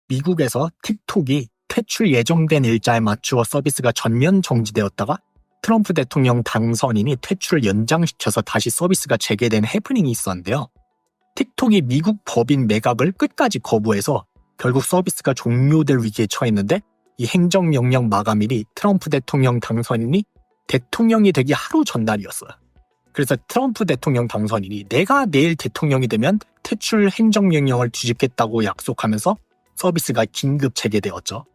미국에서 틱톡이 퇴출 예정된 일자에 맞추어 서비스가 전면 정지되었다가 트럼프 대통령 당선인이 퇴출을 연장시켜서 다시 서비스가 재개된 해프닝이 있었는데요. 틱톡이 미국 법인 매각을 끝까지 거부해서 결국 서비스가 종료될 위기에 처했는데 이 행정명령 마감일이 트럼프 대통령 당선인이 대통령이 되기 하루 전날이었어요. 그래서 트럼프 대통령 당선인이 내가 내일 대통령이 되면 퇴출 행정명령을 뒤집겠다고 약속하면서 서비스가 긴급 재개되었죠.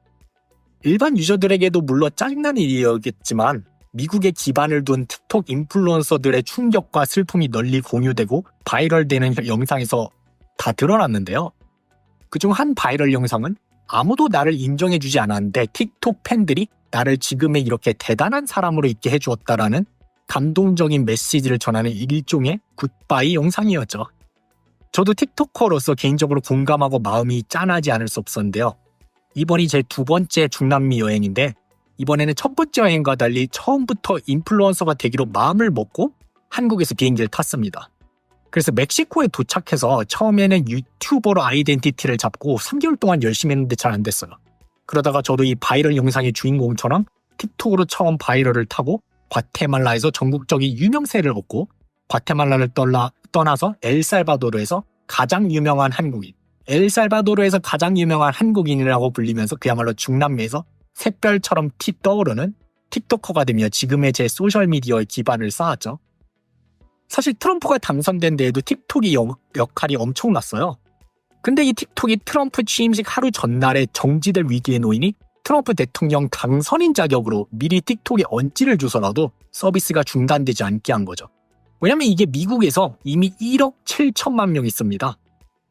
일반 유저들에게도 물론 짜증나는 일이었겠지만 미국에 기반을 둔 틱톡 인플루언서들의 충격과 슬픔이 널리 공유되고 바이럴되는 영상에서 다 드러났는데요. 그중 한 바이럴 영상은 아무도 나를 인정해주지 않았는데 틱톡 팬들이 나를 지금의 이렇게 대단한 사람으로 있게 해주었다라는 감동적인 메시지를 전하는 일종의 굿바이 영상이었죠. 저도 틱토커로서 개인적으로 공감하고 마음이 짠하지 않을 수 없었는데요. 이번이 제 두 번째 중남미 여행인데 이번에는 첫 번째 여행과 달리 처음부터 인플루언서가 되기로 마음을 먹고 한국에서 비행기를 탔습니다. 그래서 멕시코에 도착해서 처음에는 유튜버로 아이덴티티를 잡고 3개월 동안 열심히 했는데 잘 안 됐어요. 그러다가 저도 이 바이럴 영상의 주인공처럼 틱톡으로 처음 바이럴을 타고 과테말라에서 전국적인 유명세를 얻고 과테말라를 떠나서 엘살바도르에서 가장 유명한 한국인, 엘살바도르에서 가장 유명한 한국인이라고 불리면서 그야말로 중남미에서 샛별처럼 떠오르는 틱토커가 되며 지금의 제 소셜미디어의 기반을 쌓았죠. 사실 트럼프가 당선된 데에도 틱톡이 역할이 엄청났어요. 근데 이 틱톡이 트럼프 취임식 하루 전날에 정지될 위기에 놓이니 트럼프 대통령 당선인 자격으로 미리 틱톡에 언지를 줘서라도 서비스가 중단되지 않게 한 거죠. 왜냐면 이게 미국에서 이미 1억 7천만 명이 있습니다.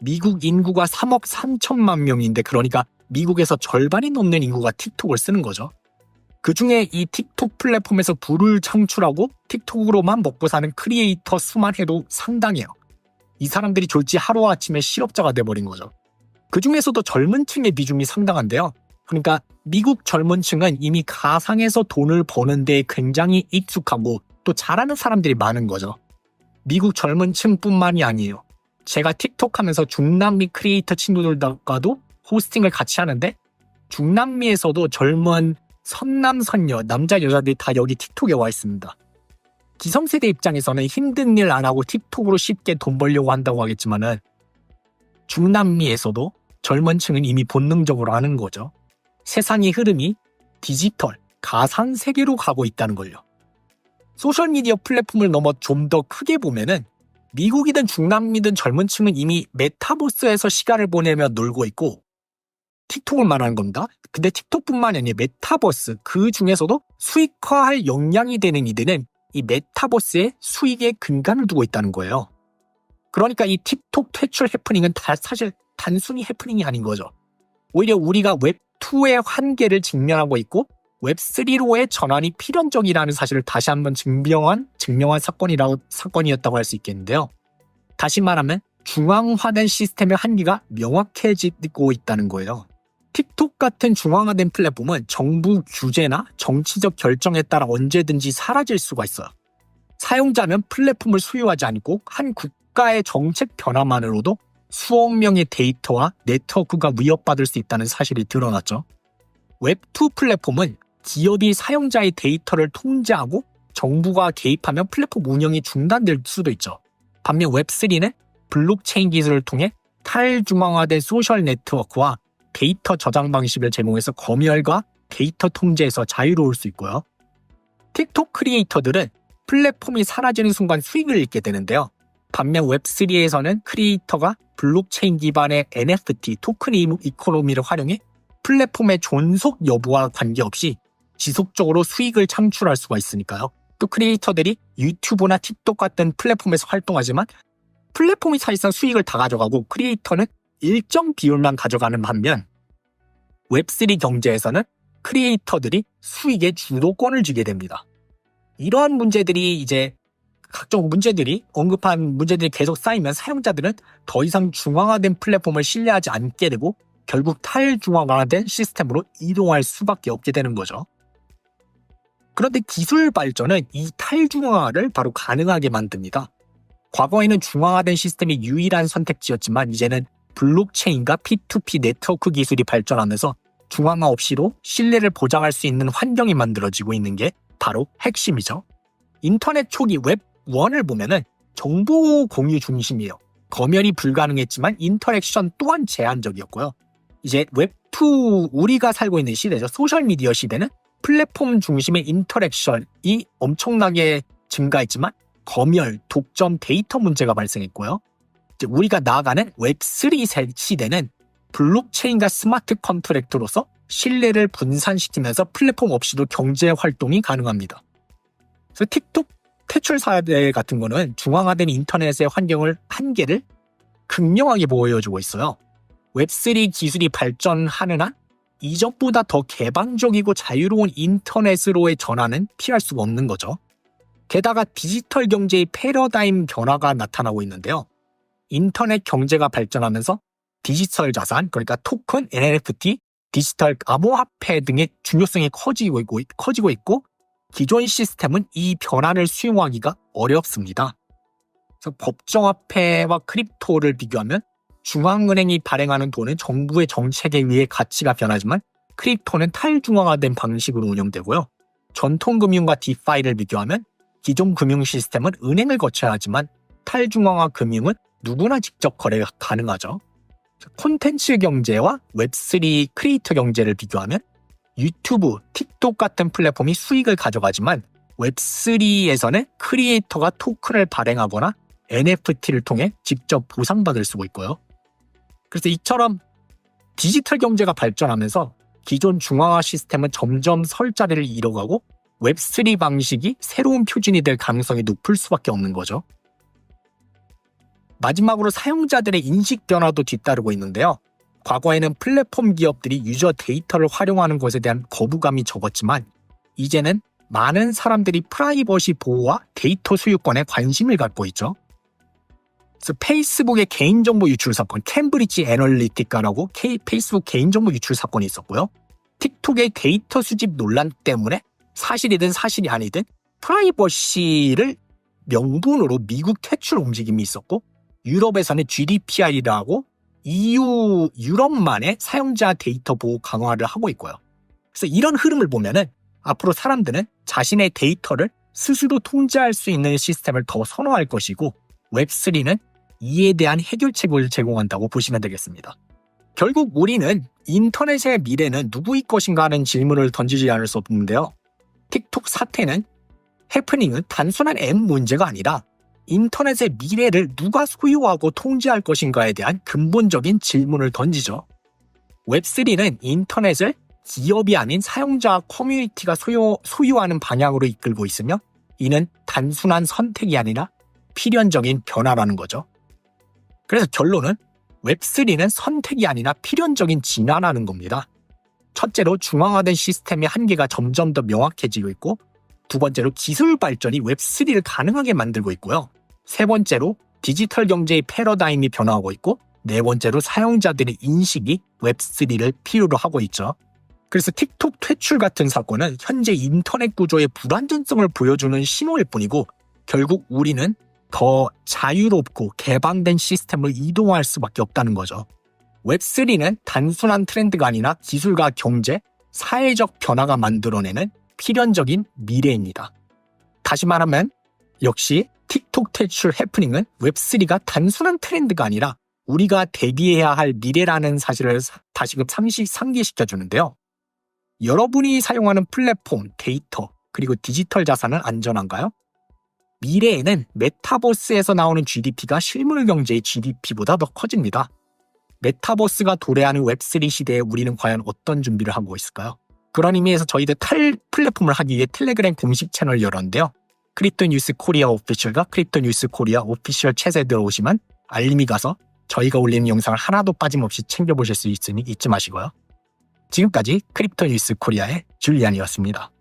미국 인구가 3억 3천만 명인데 그러니까 미국에서 절반이 넘는 인구가 틱톡을 쓰는 거죠. 그중에 이 틱톡 플랫폼에서 부를 창출하고 틱톡으로만 먹고 사는 크리에이터 수만 해도 상당해요. 이 사람들이 졸지 하루아침에 실업자가 돼버린 거죠. 그중에서도 젊은 층의 비중이 상당한데요. 그러니까 미국 젊은 층은 이미 가상에서 돈을 버는 데 굉장히 익숙하고 또 잘하는 사람들이 많은 거죠. 미국 젊은 층뿐만이 아니에요. 제가 틱톡 하면서 중남미 크리에이터 친구들과도 호스팅을 같이 하는데 중남미에서도 젊은 선남선녀, 남자 여자들이 다 여기 틱톡에 와 있습니다. 기성세대 입장에서는 힘든 일 안 하고 틱톡으로 쉽게 돈 벌려고 한다고 하겠지만은 중남미에서도 젊은 층은 이미 본능적으로 아는 거죠. 세상의 흐름이 디지털, 가상 세계로 가고 있다는 걸요. 소셜미디어 플랫폼을 넘어 좀 더 크게 보면은 미국이든 중남미든 젊은 층은 이미 메타버스에서 시간을 보내며 놀고 있고 틱톡을 말하는 겁니다. 근데 틱톡뿐만이 아니라 메타버스 그 중에서도 수익화할 역량이 되는 이들은 이 메타버스에 수익의 근간을 두고 있다는 거예요. 그러니까 이 틱톡 퇴출 해프닝은 사실 단순히 해프닝이 아닌 거죠. 오히려 우리가 웹2의 한계를 직면하고 있고 웹3로의 전환이 필연적이라는 사실을 다시 한번 증명한 사건이었다고 할 수 있겠는데요. 다시 말하면 중앙화된 시스템의 한계가 명확해지고 있다는 거예요. 틱톡 같은 중앙화된 플랫폼은 정부 규제나 정치적 결정에 따라 언제든지 사라질 수가 있어요. 사용자는 플랫폼을 소유하지 않고 한 국가의 정책 변화만으로도 수억 명의 데이터와 네트워크가 위협받을 수 있다는 사실이 드러났죠. 웹2 플랫폼은 기업이 사용자의 데이터를 통제하고 정부가 개입하면 플랫폼 운영이 중단될 수도 있죠. 반면 웹3는 블록체인 기술을 통해 탈중앙화된 소셜 네트워크와 데이터 저장 방식을 제공해서 검열과 데이터 통제에서 자유로울 수 있고요. 틱톡 크리에이터들은 플랫폼이 사라지는 순간 수익을 잃게 되는데요. 반면 웹3에서는 크리에이터가 블록체인 기반의 NFT, 토큰 이코노미를 활용해 플랫폼의 존속 여부와 관계없이 지속적으로 수익을 창출할 수가 있으니까요. 또 크리에이터들이 유튜브나 틱톡 같은 플랫폼에서 활동하지만 플랫폼이 사실상 수익을 다 가져가고 크리에이터는 일정 비율만 가져가는 반면 웹3 경제에서는 크리에이터들이 수익의 주도권을 쥐게 됩니다. 이러한 문제들이 이제 각종 언급한 문제들이 계속 쌓이면 사용자들은 더 이상 중앙화된 플랫폼을 신뢰하지 않게 되고 결국 탈중앙화된 시스템으로 이동할 수밖에 없게 되는 거죠. 그런데 기술 발전은 이 탈중앙화를 바로 가능하게 만듭니다. 과거에는 중앙화된 시스템이 유일한 선택지였지만 이제는 블록체인과 P2P 네트워크 기술이 발전하면서 중앙화 없이도 신뢰를 보장할 수 있는 환경이 만들어지고 있는 게 바로 핵심이죠. 인터넷 초기 웹 1을 보면은 정보 공유 중심이에요. 검열이 불가능했지만 인터랙션 또한 제한적이었고요. 이제 웹 2, 우리가 살고 있는 시대죠. 소셜미디어 시대는 플랫폼 중심의 인터랙션이 엄청나게 증가했지만 검열, 독점, 데이터 문제가 발생했고요. 이제 우리가 나아가는 웹 3 시대는 블록체인과 스마트 컨트랙트로서 신뢰를 분산시키면서 플랫폼 없이도 경제 활동이 가능합니다. 그래서 틱톡 퇴출 사례 같은 거는 중앙화된 인터넷의 한계를 극명하게 보여주고 있어요. 웹3 기술이 발전하는 한 이전보다 더 개방적이고 자유로운 인터넷으로의 전환은 피할 수가 없는 거죠. 게다가 디지털 경제의 패러다임 변화가 나타나고 있는데요. 인터넷 경제가 발전하면서 디지털 자산, 그러니까 토큰, NFT, 디지털 암호화폐 등의 중요성이 커지고 있고 기존 시스템은 이 변화를 수용하기가 어렵습니다. 그래서 법정화폐와 크립토를 비교하면 중앙은행이 발행하는 돈은 정부의 정책에 의해 가치가 변하지만 크립토는 탈중앙화된 방식으로 운영되고요. 전통금융과 디파이를 비교하면 기존 금융 시스템은 은행을 거쳐야 하지만 탈중앙화 금융은 누구나 직접 거래가 가능하죠. 콘텐츠 경제와 웹3 크리에이터 경제를 비교하면 유튜브, 틱톡 같은 플랫폼이 수익을 가져가지만 웹3에서는 크리에이터가 토큰을 발행하거나 NFT를 통해 직접 보상받을 수 있고요. 그래서 이처럼 디지털 경제가 발전하면서 기존 중앙화 시스템은 점점 설 자리를 잃어가고 웹3 방식이 새로운 표준이 될 가능성이 높을 수밖에 없는 거죠. 마지막으로 사용자들의 인식 변화도 뒤따르고 있는데요. 과거에는 플랫폼 기업들이 유저 데이터를 활용하는 것에 대한 거부감이 적었지만 이제는 많은 사람들이 프라이버시 보호와 데이터 소유권에 관심을 갖고 있죠. 그래서 페이스북의 개인정보 유출 사건, 캠브리지 애널리티카라고 페이스북 개인정보 유출 사건이 있었고요. 틱톡의 데이터 수집 논란 때문에 사실이든 사실이 아니든 프라이버시를 명분으로 미국 퇴출 움직임이 있었고 유럽에서는 GDPR이라고 유럽만의 사용자 데이터 보호 강화를 하고 있고요. 그래서 이런 흐름을 보면은 앞으로 사람들은 자신의 데이터를 스스로 통제할 수 있는 시스템을 더 선호할 것이고 웹3는 이에 대한 해결책을 제공한다고 보시면 되겠습니다. 결국 우리는 인터넷의 미래는 누구의 것인가 하는 질문을 던지지 않을 수 없는데요. 틱톡 사태는 해프닝은 단순한 앱 문제가 아니라 인터넷의 미래를 누가 소유하고 통제할 것인가에 대한 근본적인 질문을 던지죠. 웹3는 인터넷을 기업이 아닌 사용자 커뮤니티가 소유하는 방향으로 이끌고 있으며 이는 단순한 선택이 아니라 필연적인 변화라는 거죠. 그래서 결론은 웹3는 선택이 아니라 필연적인 진화라는 겁니다. 첫째로 중앙화된 시스템의 한계가 점점 더 명확해지고 있고 두 번째로 기술 발전이 웹3를 가능하게 만들고 있고요. 세 번째로 디지털 경제의 패러다임이 변화하고 있고 네 번째로 사용자들의 인식이 웹3를 필요로 하고 있죠. 그래서 틱톡 퇴출 같은 사건은 현재 인터넷 구조의 불완전성을 보여주는 신호일 뿐이고 결국 우리는 더 자유롭고 개방된 시스템으로 이동할 수밖에 없다는 거죠. 웹3는 단순한 트렌드가 아니라 기술과 경제, 사회적 변화가 만들어내는 필연적인 미래입니다. 다시 말하면 역시 틱톡 퇴출 해프닝은 웹3가 단순한 트렌드가 아니라 우리가 대비해야 할 미래라는 사실을 다시금 상기시켜주는데요. 여러분이 사용하는 플랫폼, 데이터, 그리고 디지털 자산은 안전한가요? 미래에는 메타버스에서 나오는 GDP가 실물 경제의 GDP보다 더 커집니다. 메타버스가 도래하는 웹3 시대에 우리는 과연 어떤 준비를 하고 있을까요? 그런 의미에서 저희들 플랫폼을 하기 위해 텔레그램 공식 채널을 열었는데요. 크립토 뉴스 코리아 오피셜과 크립토 뉴스 코리아 오피셜 챗에 들어오시면 알림이 가서 저희가 올리는 영상을 하나도 빠짐없이 챙겨보실 수 있으니 잊지 마시고요. 지금까지 크립토 뉴스 코리아의 줄리안이었습니다.